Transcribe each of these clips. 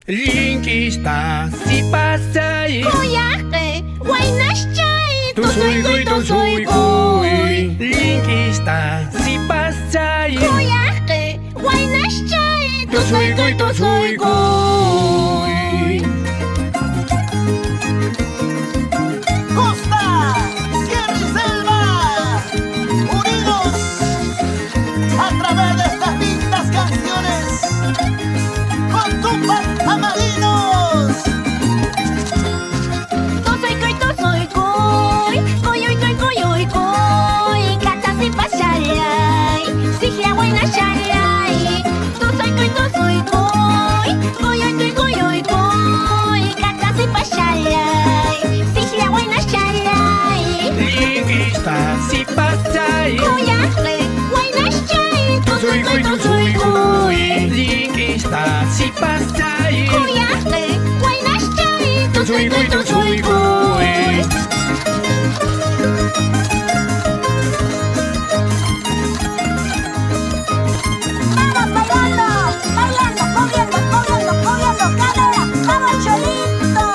Linkista, si pasai. Koyake, wainashchay, Tusuyguy, tusuyguy. Linkista, si pasai. Koyake, wainashchay, Tusuyguy, tusuyguy. Costa, Sierra y Selva, unidos a través de estas lindas canciones, con Tupac Amarillos. Tusuyguy, tusuyguy, koyoygoy, koyoygoy, katasi pasayay, sihya wainashayay. Tusuyguy, tusuyguy, koyoygoy, koyoygoy, katasi pasayay, sihya wainashayay. Linkista, si pasai. Koyake, wainashchay, Tusuyguy, tusuyguy. Linkista, si pasai. Koyake, wainashchay, Tusuyguy, tusuyguy. Vamos bailando, bailando, moviendo, moviendo, moviendo cadera. Vamos cholito,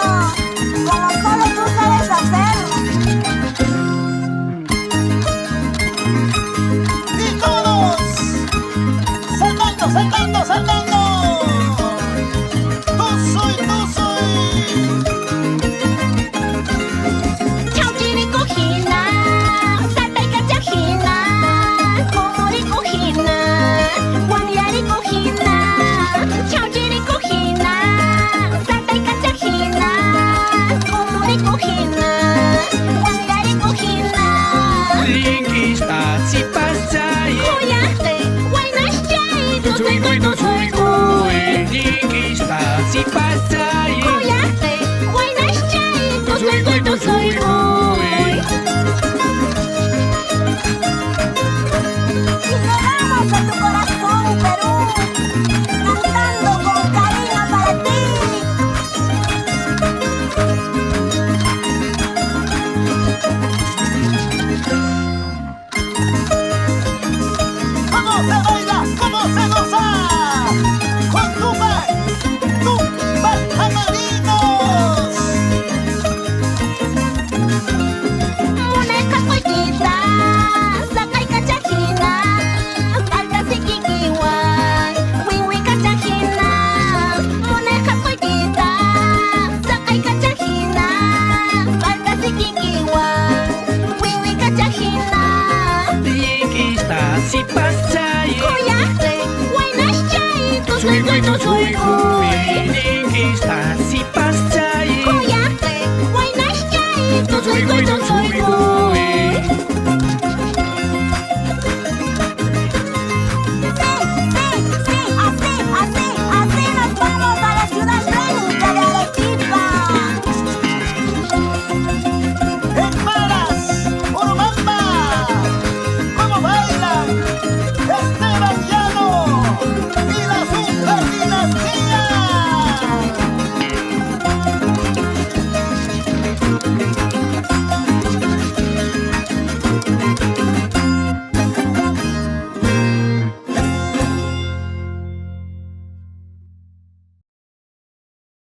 como solo tú sabes hacer. Y todos, saltando, saltando, saltando. Tú soy. Chauchiri cojina, salta y cachajina, comori cojina, guandiari cojina. Chauchiri cojina, salta y cachajina, comori cojina, guandiari cojina. Linkista, si pasai. Koyake, wainashchay, Tusuyguy, tusuyguy. Linkista, si pasai.